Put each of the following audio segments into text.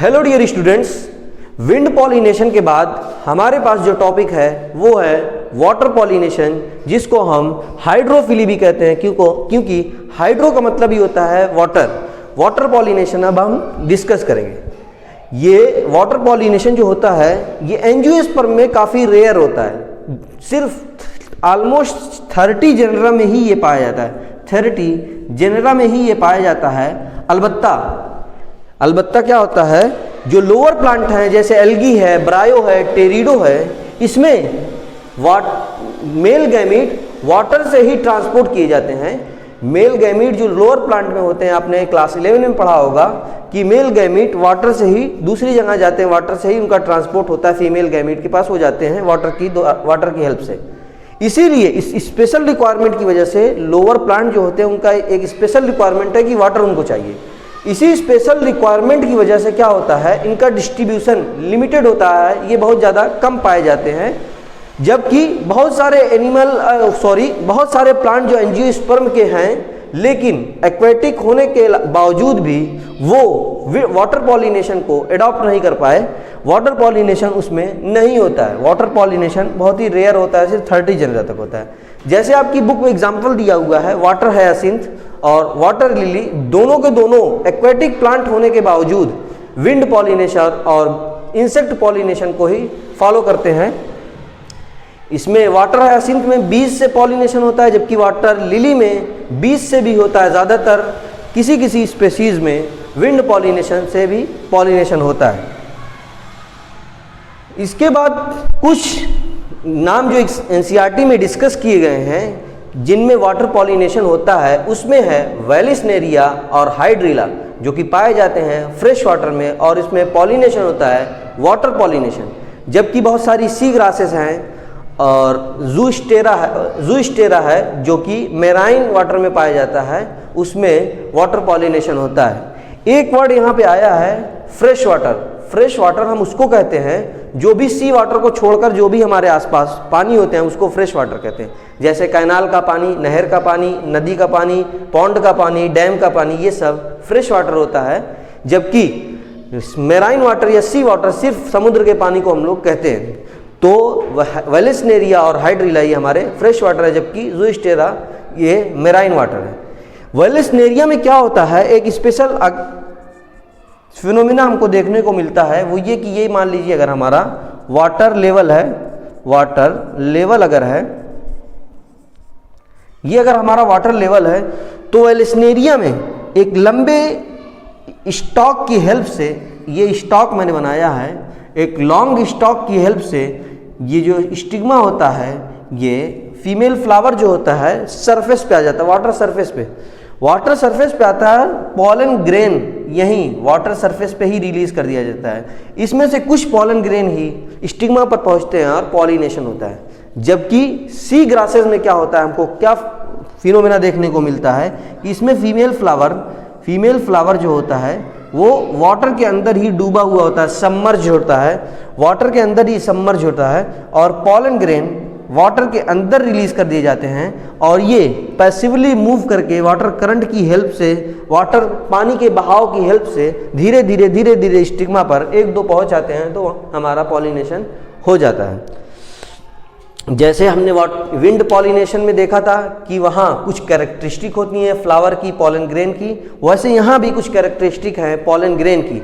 Hello dear students, wind pollination के बाद हमारे पास जो टॉपिक है वो है वाटर पॉलिनेशन, जिसको हम हाइड्रोफिली भी कहते हैं क्योंकि हाइड्रो का मतलब ही होता है वाटर। वाटर पॉलिनेशन अब हम डिस्कस करेंगे। ये वाटर पॉलिनेशन जो होता है ये एंजियोस्पर्म में काफ़ी रेयर होता है, सिर्फ ऑलमोस्ट 30 जेनरा में ही ये पाया जाता है। 30 जेनरा में ही ये पाया जाता है। अलबत्ता क्या होता है, जो लोअर प्लांट हैं जैसे एल्गी है, ब्रायो है, टेरिडो है, इसमें मेल गैमीट वाटर से ही ट्रांसपोर्ट किए जाते हैं। मेल गैमीट जो लोअर प्लांट में होते हैं, आपने क्लास 11 में पढ़ा होगा कि मेल गैमीट वाटर से ही दूसरी जगह जाते हैं, वाटर से ही उनका ट्रांसपोर्ट होता है, फीमेल गैमीट के पास वो जाते हैं वाटर की हेल्प से। इसीलिए इस स्पेशल रिक्वायरमेंट की वजह से लोअर प्लांट जो होते हैं उनका एक स्पेशल रिक्वायरमेंट है कि वाटर उनको चाहिए। इसी स्पेशल रिक्वायरमेंट की वजह से क्या होता है, इनका डिस्ट्रीब्यूशन लिमिटेड होता है, ये बहुत ज़्यादा कम पाए जाते हैं। जबकि बहुत सारे प्लांट जो एंजियोस्पर्म के हैं लेकिन एक्वेटिक होने के बावजूद भी वो वाटर पॉलिनेशन को एडॉप्ट नहीं कर पाए। वाटर पॉलिनेशन उसमें नहीं होता है। वाटर पॉलिनेशन बहुत ही रेयर होता है, सिर्फ 30 जनरा तक होता है। जैसे आपकी बुक में एग्जाम्पल दिया हुआ है, वाटर हायासिंथ और वाटर लिली दोनों के दोनों एक्वेटिक प्लांट होने के बावजूद विंड पॉलिनेशन और इंसेक्ट पॉलिनेशन को ही फॉलो करते हैं। इसमें वाटर हायासिंथ में बीज से पॉलिनेशन होता है, जबकि वाटर लिली में बीज से भी होता है। ज़्यादातर किसी स्पेसीज में विंड पॉलिनेशन से भी पॉलिनेशन होता है। इसके बाद कुछ नाम जो एनसीईआरटी में डिस्कस किए गए हैं जिनमें वाटर पॉलिनेशन होता है, उसमें है वेलिसनेरिया और हाइड्रिला, जो कि पाए जाते हैं फ्रेश वाटर में, और इसमें पॉलिनेशन होता है वाटर पॉलिनेशन। जबकि बहुत सारी सी ग्रासेस हैं और जूस्टेरा है जो कि मेराइन वाटर में पाया जाता है, उसमें वाटर पॉलिनेशन होता है। एक वर्ड यहाँ पे आया है फ्रेश वाटर। फ्रेश वाटर हम उसको कहते हैं जो भी सी वाटर को छोड़कर जो भी हमारे आसपास पानी होते हैं उसको फ्रेश वाटर कहते हैं। जैसे कैनाल का पानी, नहर का पानी, नदी का पानी, पॉन्ड का पानी, डैम का पानी, ये सब फ्रेश वाटर होता है। जबकि मेराइन वाटर या सी वाटर सिर्फ समुद्र के पानी को हम लोग कहते हैं। तो वेलिसनेरिया और हाइड्रिला ये हमारे फ्रेश वाटर है, जबकि जूस्टेरा ये मेराइन वाटर है। वेलिसनेरिया में क्या होता है, एक स्पेशल फिनोमिना हमको देखने को मिलता है, वो ये कि ये मान लीजिए अगर हमारा वाटर लेवल अगर है, ये अगर हमारा वाटर लेवल है, तो वेलिसनेरिया में एक लंबे स्टॉक की हेल्प से, ये स्टॉक मैंने बनाया है, एक लॉन्ग स्टॉक की हेल्प से ये जो स्टिग्मा होता है, ये फीमेल फ्लावर जो होता है सरफेस पे आ जाता है, वाटर सरफेस पे आता है। पॉलन ग्रेन यहीं वाटर सरफेस पे ही रिलीज कर दिया जाता है। इसमें से कुछ पॉलन ग्रेन ही स्टिग्मा पर पहुंचते हैं और पॉलिनेशन होता है। जबकि सी ग्रासेस में क्या होता है, हमको क्या फिनोमेना देखने को मिलता है कि इसमें फीमेल फ्लावर जो होता है वो वाटर के अंदर ही डूबा हुआ होता है, सबमर्ज होता है, वाटर के अंदर ही सबमर्ज होता है, और पॉलन ग्रेन वाटर के अंदर रिलीज कर दिए जाते हैं, और ये पैसिवली मूव करके वाटर करंट की हेल्प से, वाटर पानी के बहाव की हेल्प से धीरे धीरे स्टिग्मा पर 1-2 पहुंच आते हैं, तो हमारा पॉलिनेशन हो जाता है। जैसे हमने विंड पॉलिनेशन में देखा था कि वहाँ कुछ कैरेक्टरिस्टिक होती हैं फ्लावर की, पॉलन ग्रेन की, वैसे यहाँ भी कुछ कैरेक्टरिस्टिक है पॉलन ग्रेन की।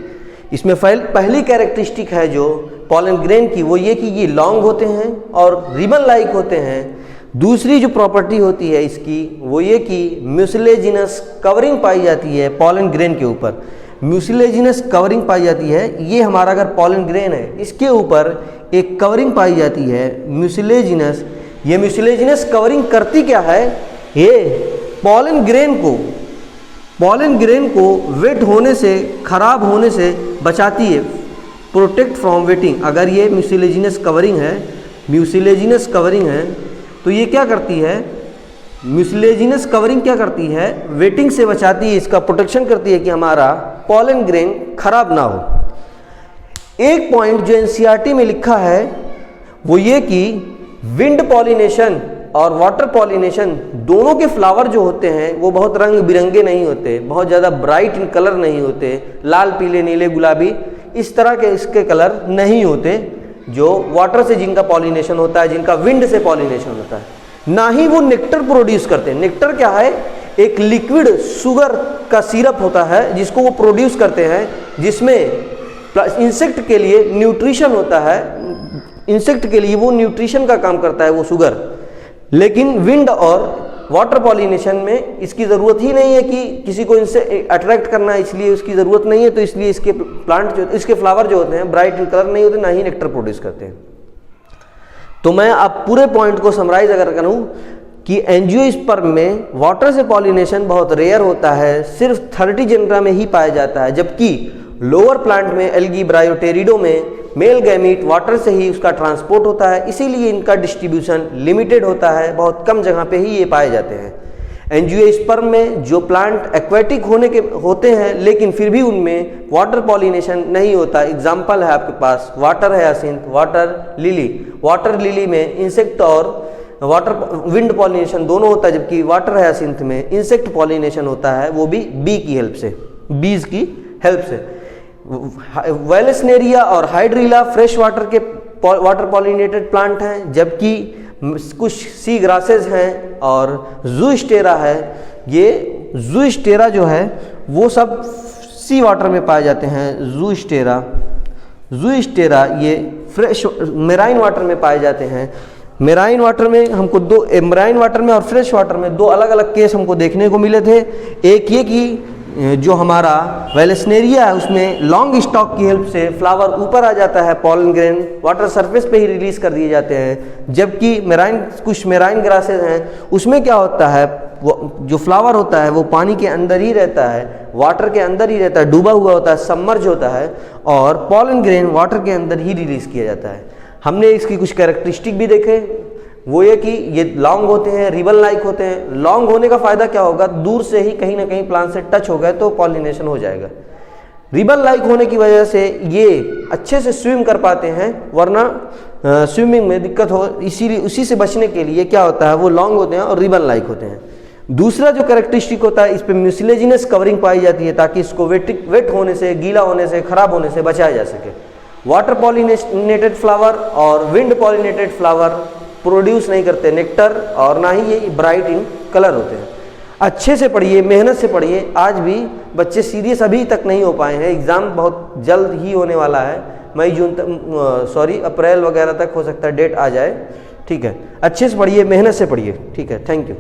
इसमें पहली कैरेक्टरिस्टिक है जो पॉलन ग्रेन की, वो ये कि ये लॉन्ग होते हैं और रिबन लाइक होते हैं। दूसरी जो प्रॉपर्टी होती है इसकी वो ये कि म्यूसिलेजिनस कवरिंग पाई जाती है पॉलन ग्रेन के ऊपर। म्यूसिलेजिनस कवरिंग पाई जाती है, ये हमारा अगर पॉलन ग्रेन है इसके ऊपर एक कवरिंग पाई जाती है म्यूसिलेजिनस। ये म्यूसिलेजिनस कवरिंग करती क्या है, ये पॉलन ग्रेन को वेट होने से, खराब होने से बचाती है, प्रोटेक्ट फ्रॉम वेटिंग। अगर ये म्यूसिलेजिनस कवरिंग है तो ये क्या करती है, म्यूसिलेजिनस कवरिंग क्या करती है, वेटिंग से बचाती है, इसका प्रोटेक्शन करती है कि हमारा पॉलन ग्रेन खराब ना हो। एक पॉइंट जो एनसीईआरटी में लिखा है वो ये कि विंड पॉलिनेशन और वाटर पॉलिनेशन दोनों के फ्लावर जो होते हैं वो बहुत रंग बिरंगे नहीं होते, बहुत ज़्यादा ब्राइट इन कलर नहीं होते, लाल, पीले, नीले, गुलाबी, इस तरह के इसके कलर नहीं होते जो वाटर से जिनका पॉलिनेशन होता है, जिनका विंड से पॉलिनेशन होता है। ना ही वो नेक्टर प्रोड्यूस करते हैं। नेक्टर क्या है? एक लिक्विड शुगर का सिरप होता है जिसको वो प्रोड्यूस करते हैं, जिसमें इंसेक्ट के लिए न्यूट्रिशन होता है। इंसेक्ट के लिए वो न्यूट्रिशन का काम करता है वो शुगर। लेकिन विंड और वाटर पॉलिनेशन में इसकी ज़रूरत ही नहीं है कि किसी को इनसे अट्रैक्ट करना है, इसलिए उसकी ज़रूरत नहीं है। तो इसलिए इसके प्लांट जो, इसके फ्लावर जो होते हैं ब्राइट इन कलर नहीं होते, ना ही नेक्टर प्रोड्यूस करते हैं। तो मैं अब पूरे पॉइंट को समराइज अगर करूं कि एंजियोस्पर्म में वाटर से पॉलिनेशन बहुत रेयर होता है, सिर्फ 30 जेनरा में ही पाया जाता है, जबकि लोअर प्लांट में एल्गी ब्रायोटेरिडो में मेल गैमीट वाटर से ही उसका ट्रांसपोर्ट होता है, इसीलिए इनका डिस्ट्रीब्यूशन लिमिटेड होता है, बहुत कम जगह पे ही ये पाए जाते हैं। एंजियोस्पर्म में जो प्लांट एक्वेटिक होने के होते हैं लेकिन फिर भी उनमें वाटर पॉलिनेशन नहीं होता। एग्जाम्पल है आपके पास water hyacinth, water lily. Water lily में इंसेक्ट और वाटर विंड पॉलिनेशन दोनों होता है, जबकि वाटर हायासिंथ में इंसेक्ट पॉलिनेशन होता है, वो भी बी की हेल्प से, बीज की हेल्प से। वेलेस्नेरिया और हाइड्रिला फ्रेश वाटर के वाटर पॉलिनेटेड प्लांट हैं, जबकि कुछ सी ग्रासेस हैं और ज़ूस्टेरा है। ये ज़ूस्टेरा जो है वो सब सी वाटर में पाए जाते हैं। ज़ूस्टेरा ये फ्रेश मेराइन वाटर में पाए जाते हैं। मेराइन वाटर में हमको मेराइन वाटर में और फ्रेश वाटर में दो अलग अलग केस हमको देखने को मिले थे। एक ये कि जो हमारा वेलेस्नेरिया है उसमें लॉन्ग स्टॉक की हेल्प से फ्लावर ऊपर आ जाता है, पॉलन ग्रेन वाटर सरफेस पे ही रिलीज कर दिए जाते हैं, जबकि कुछ मेराइन ग्रासेस हैं उसमें क्या होता है, वो जो फ्लावर होता है वो पानी के अंदर ही रहता है, वाटर के अंदर ही रहता है, डूबा हुआ होता है, सबमर्ज होता है, और पॉलन ग्रेन वाटर के अंदर ही रिलीज किया जाता है। हमने इसकी कुछ कैरेक्टरिस्टिक भी देखे, वो ये कि ये लॉन्ग होते हैं, रिबन लाइक होते हैं। लॉन्ग होने का फायदा क्या होगा, दूर से ही कहीं ना कहीं प्लांट से टच हो गए तो पॉलिनेशन हो जाएगा। रिबन लाइक होने की वजह से ये अच्छे से स्विम कर पाते हैं, वरना स्विमिंग में दिक्कत हो, इसीलिए उसी से बचने के लिए क्या होता है वो लॉन्ग होते हैं और रिबन लाइक होते हैं। दूसरा जो कैरेक्टरिस्टिक होता है, इस पर म्यूसिलेजिनस कवरिंग पाई जाती है ताकि इसको वेट होने से, गीला होने से, खराब होने से बचाया जा सके। वाटर पॉलिनेटेड फ्लावर और विंड पॉलिनेटेड फ्लावर प्रोड्यूस नहीं करते नेक्टर, और ना ही ये ब्राइट इन कलर होते हैं। अच्छे से पढ़िए, मेहनत से पढ़िए। आज भी बच्चे सीरियस अभी तक नहीं हो पाए हैं, एग्ज़ाम बहुत जल्द ही होने वाला है, मई जून तक, अप्रैल वगैरह तक हो सकता है डेट आ जाए। ठीक है, अच्छे से पढ़िए, मेहनत से पढ़िए। ठीक है, थैंक यू।